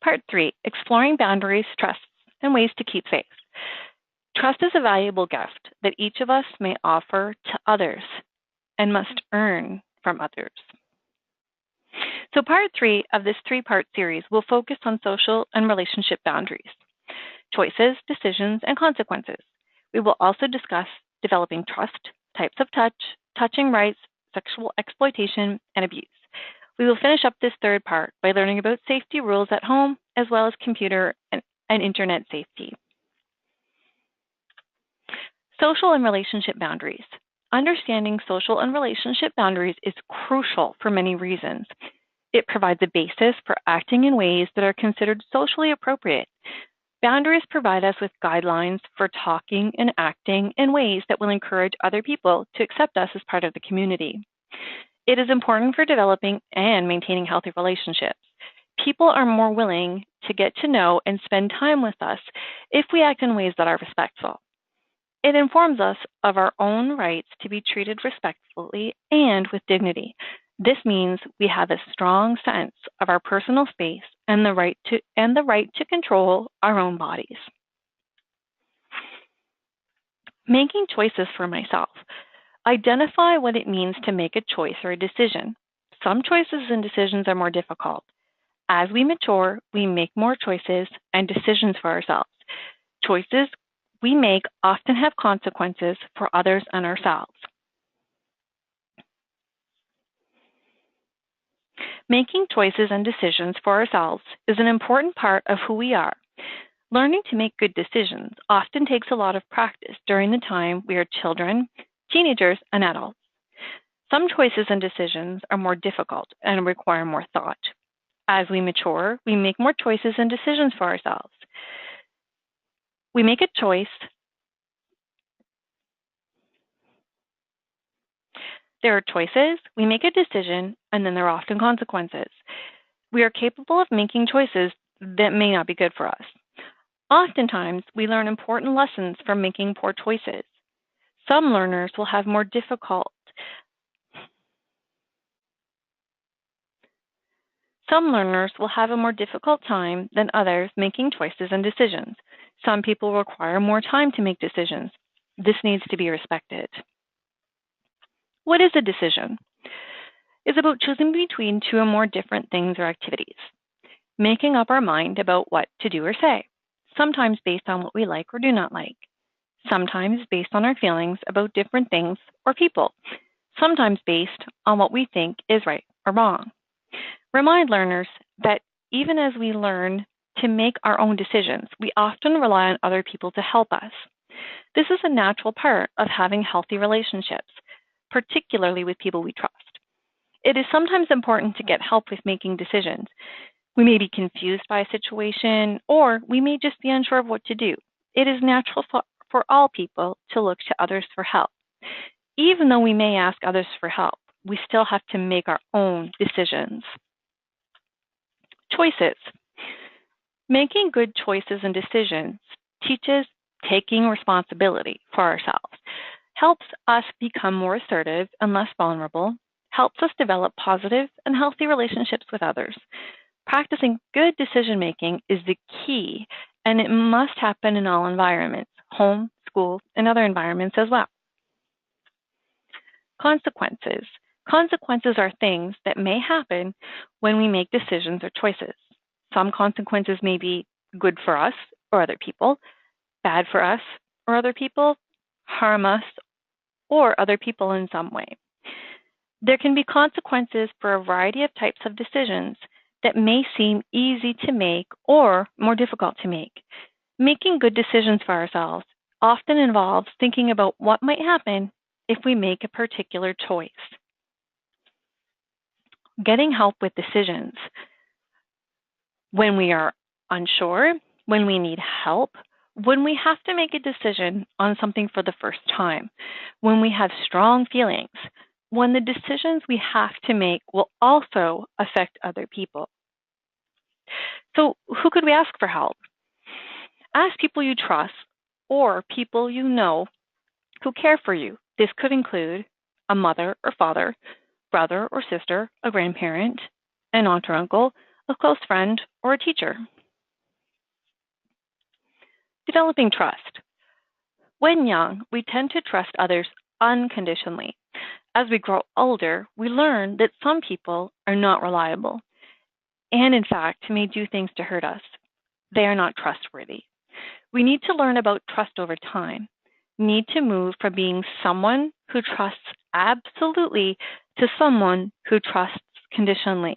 Part 3, exploring boundaries, trusts, and ways to keep faith. Trust is a valuable gift that each of us may offer to others and must earn from others. So part 3 of this 3-part series will focus on social and relationship boundaries, choices, decisions, and consequences. We will also discuss developing trust, types of touch, touching rights, sexual exploitation, and abuse. We will finish up this 3rd part by learning about safety rules at home, as well as computer and internet safety. Social and relationship boundaries. Understanding social and relationship boundaries is crucial for many reasons. It provides a basis for acting in ways that are considered socially appropriate. Boundaries provide us with guidelines for talking and acting in ways that will encourage other people to accept us as part of the community. It is important for developing and maintaining healthy relationships. People are more willing to get to know and spend time with us if we act in ways that are respectful. It informs us of our own rights to be treated respectfully and with dignity. This means we have a strong sense of our personal space and the right to control our own bodies. Making choices for myself. Identify what it means to make a choice or a decision. Some choices and decisions are more difficult. As we mature, we make more choices and decisions for ourselves. Choices we make often have consequences for others and ourselves. Making choices and decisions for ourselves is an important part of who we are. Learning to make good decisions often takes a lot of practice during the time we are children, teenagers, and adults. Some choices and decisions are more difficult and require more thought. As we mature, we make more choices and decisions for ourselves. We make a choice. There are choices, we make a decision, and then there are often consequences. We are capable of making choices that may not be good for us. Oftentimes, we learn important lessons from making poor choices. Some learners will have a more difficult time than others making choices and decisions. Some people require more time to make decisions. This needs to be respected. What is a decision? It's about choosing between 2 or more different things or activities, making up our mind about what to do or say, sometimes based on what we like or do not like, sometimes based on our feelings about different things or people, sometimes based on what we think is right or wrong. Remind learners that even as we learn to make our own decisions, we often rely on other people to help us. This is a natural part of having healthy relationships, particularly with people we trust. It is sometimes important to get help with making decisions. We may be confused by a situation, or we may just be unsure of what to do. It is natural for all people to look to others for help. Even though we may ask others for help, we still have to make our own decisions. Choices. Making good choices and decisions teaches taking responsibility for ourselves, helps us become more assertive and less vulnerable, helps us develop positive and healthy relationships with others. Practicing good decision-making is the key, and it must happen in all environments, home, school, and other environments as well. Consequences. Consequences are things that may happen when we make decisions or choices. Some consequences may be good for us or other people, bad for us or other people, harm us or other people in some way. There can be consequences for a variety of types of decisions that may seem easy to make or more difficult to make. Making good decisions for ourselves often involves thinking about what might happen if we make a particular choice. Getting help with decisions. When we are unsure, when we need help, when we have to make a decision on something for the first time, when we have strong feelings, when the decisions we have to make will also affect other people. So who could we ask for help? Ask people you trust or people you know who care for you. This could include a mother or father, brother or sister, a grandparent, an aunt or uncle, a close friend, or a teacher. Developing trust. When young, we tend to trust others unconditionally. As we grow older, we learn that some people are not reliable and, in fact, may do things to hurt us. They are not trustworthy. We need to learn about trust over time. Need to move from being someone who trusts absolutely to someone who trusts conditionally.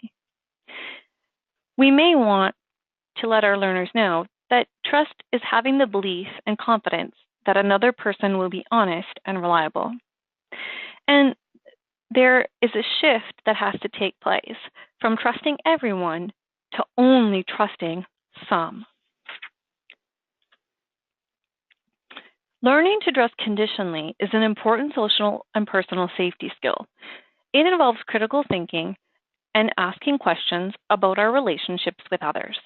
We may want to let our learners know that trust is having the belief and confidence that another person will be honest and reliable. And there is a shift that has to take place from trusting everyone to only trusting some. Learning to trust conditionally is an important social and personal safety skill. It involves critical thinking and asking questions about our relationships with others.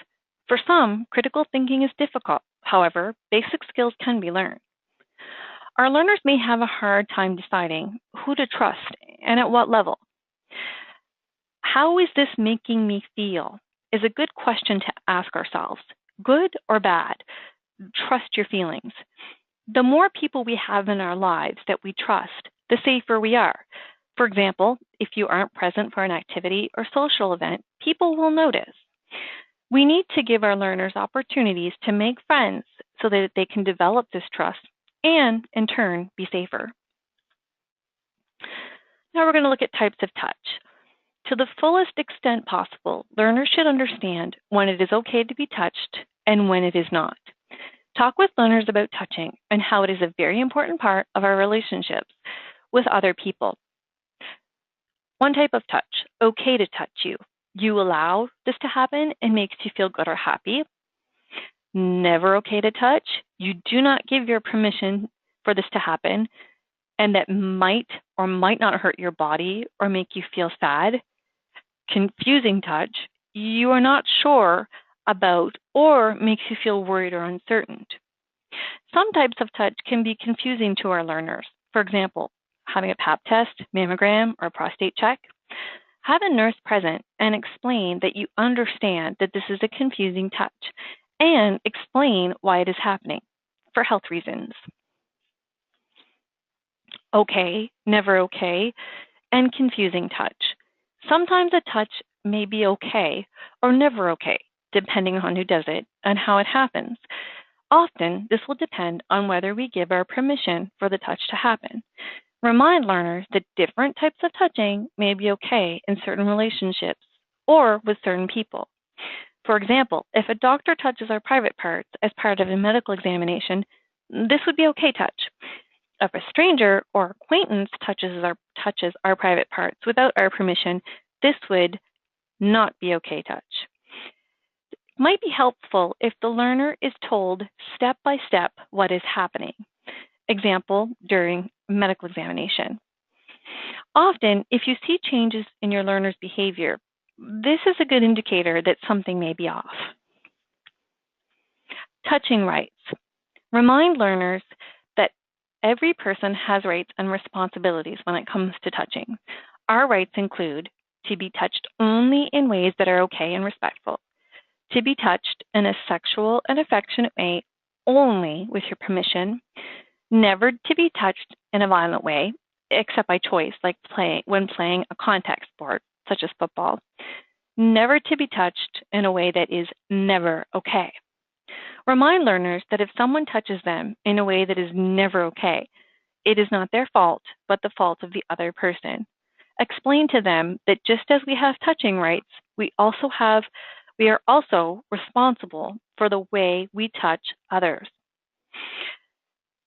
For some, critical thinking is difficult. However, basic skills can be learned. Our learners may have a hard time deciding who to trust and at what level. How is this making me feel is a good question to ask ourselves. Good or bad? Trust your feelings. The more people we have in our lives that we trust, the safer we are. For example, if you aren't present for an activity or social event, people will notice. We need to give our learners opportunities to make friends so that they can develop this trust and, in turn, be safer. Now we're going to look at types of touch. To the fullest extent possible, learners should understand when it is okay to be touched and when it is not. Talk with learners about touching and how it is a very important part of our relationships with other people. One type of touch, okay to touch you. You allow this to happen and makes you feel good or happy. Never okay to touch. You do not give your permission for this to happen, and that might or might not hurt your body or make you feel sad. Confusing touch. You are not sure about or makes you feel worried or uncertain. Some types of touch can be confusing to our learners. For example, having a pap test, mammogram, or prostate check. Have a nurse present and explain that you understand that this is a confusing touch and explain why it is happening for health reasons. Okay, never okay, and confusing touch. Sometimes a touch may be okay or never okay, depending on who does it and how it happens. Often, this will depend on whether we give our permission for the touch to happen. Remind learners that different types of touching may be okay in certain relationships or with certain people. For example, if a doctor touches our private parts as part of a medical examination, this would be okay touch. If a stranger or acquaintance touches our private parts without our permission, this would not be okay touch. It might be helpful if the learner is told step by step what is happening. Example, during medical examination. Often, if you see changes in your learner's behavior, this is a good indicator that something may be off. Touching rights. Remind learners that every person has rights and responsibilities when it comes to touching. Our rights include to be touched only in ways that are okay and respectful, to be touched in a sexual and affectionate way only with your permission, never to be touched in a violent way, except by choice, like when playing a contact sport, such as football. Never to be touched in a way that is never okay. Remind learners that if someone touches them in a way that is never okay, it is not their fault, but the fault of the other person. Explain to them that just as we have touching rights, we are also responsible for the way we touch others.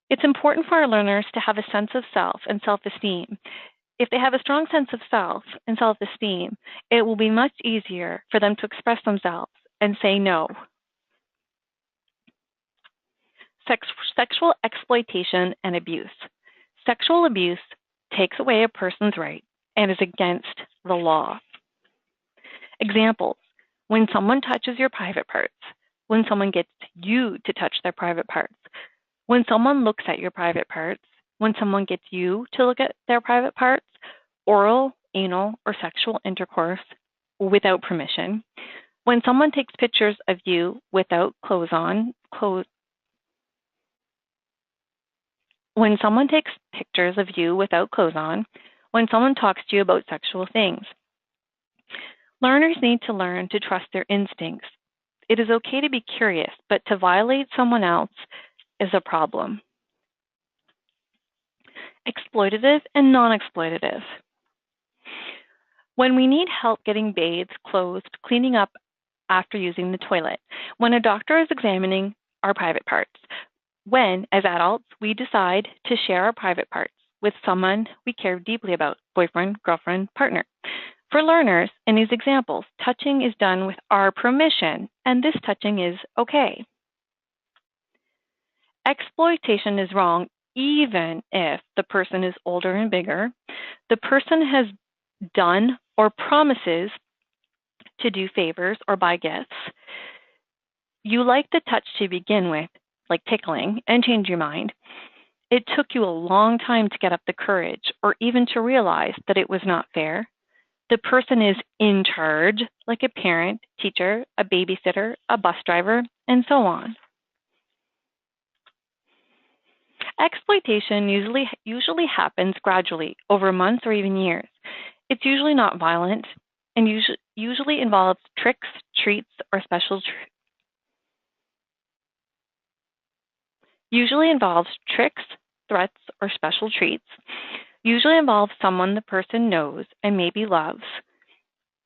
It's important for our learners to have a sense of self and self-esteem. If they have a strong sense of self and self-esteem, it will be much easier for them to express themselves and say no. Sexual exploitation and abuse. Sexual abuse takes away a person's right and is against the law. Examples: when someone touches your private parts, when someone gets you to touch their private parts, when someone looks at your private parts, when someone gets you to look at their private parts, oral, anal, or sexual intercourse without permission, When someone takes pictures of you without clothes on, when someone takes pictures of you without clothes on, when someone talks to you about sexual things. Learners need to learn to trust their instincts. It is okay to be curious, but to violate someone else is a problem. Exploitative and non-exploitative. When we need help getting bathed, clothed, cleaning up after using the toilet, when a doctor is examining our private parts, when, as adults, we decide to share our private parts with someone we care deeply about, boyfriend, girlfriend, partner. For learners, in these examples, touching is done with our permission, and this touching is okay. Exploitation is wrong even if the person is older and bigger, the person has done or promises to do favors or buy gifts. You like the touch to begin with, like tickling, and change your mind. It took you a long time to get up the courage or even to realize that it was not fair. The person is in charge, like a parent, teacher, a babysitter, a bus driver, and so on. Exploitation usually happens gradually over months or even years. It's usually not violent and usually involves tricks, treats, or special usually involves tricks, threats, or special treats. Usually involves someone the person knows and maybe loves.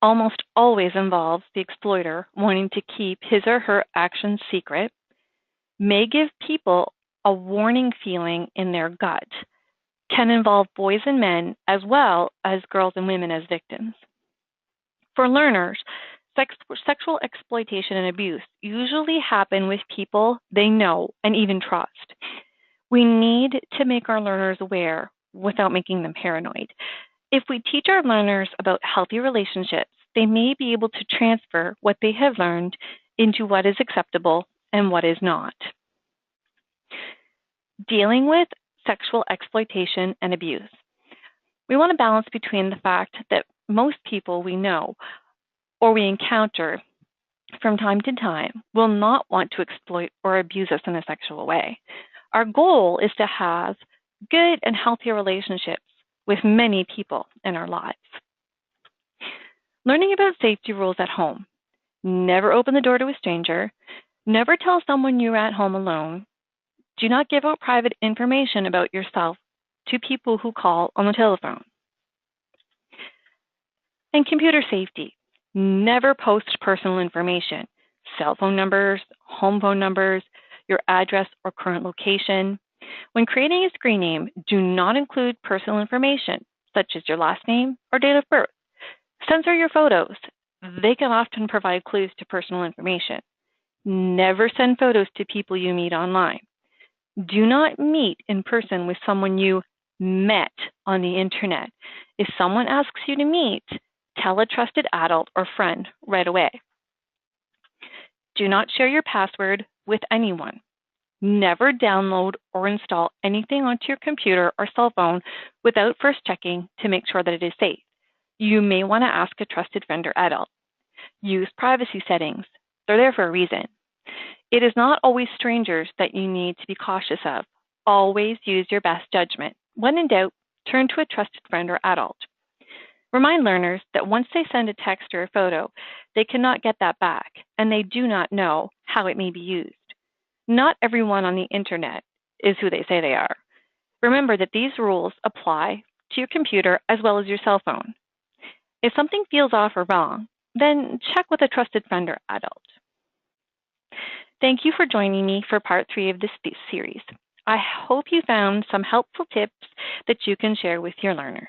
Almost always involves the exploiter wanting to keep his or her actions secret. May give people a warning feeling in their gut. Can involve boys and men as well as girls and women as victims. For learners, sexual exploitation and abuse usually happen with people they know and even trust. We need to make our learners aware without making them paranoid. If we teach our learners about healthy relationships, they may be able to transfer what they have learned into what is acceptable and what is not. Dealing with sexual exploitation and abuse. We want to balance between the fact that most people we know or we encounter from time to time will not want to exploit or abuse us in a sexual way. Our goal is to have good and healthy relationships with many people in our lives. Learning about safety rules at home. Never open the door to a stranger. Never tell someone you're at home alone. Do not give out private information about yourself to people who call on the telephone. And computer safety. Never post personal information, cell phone numbers, home phone numbers, your address or current location. When creating a screen name, do not include personal information, such as your last name or date of birth. Censor your photos. They can often provide clues to personal information. Never send photos to people you meet online. Do not meet in person with someone you met on the internet. If someone asks you to meet, tell a trusted adult or friend right away. Do not share your password with anyone. Never download or install anything onto your computer or cell phone without first checking to make sure that it is safe. You may want to ask a trusted friend or adult. Use privacy settings. They're there for a reason. It is not always strangers that you need to be cautious of. Always use your best judgment. When in doubt, turn to a trusted friend or adult. Remind learners that once they send a text or a photo, they cannot get that back, and they do not know how it may be used. Not everyone on the internet is who they say they are. Remember that these rules apply to your computer as well as your cell phone. If something feels off or wrong, then check with a trusted friend or adult. Thank you for joining me for part 3 of this series. I hope you found some helpful tips that you can share with your learners.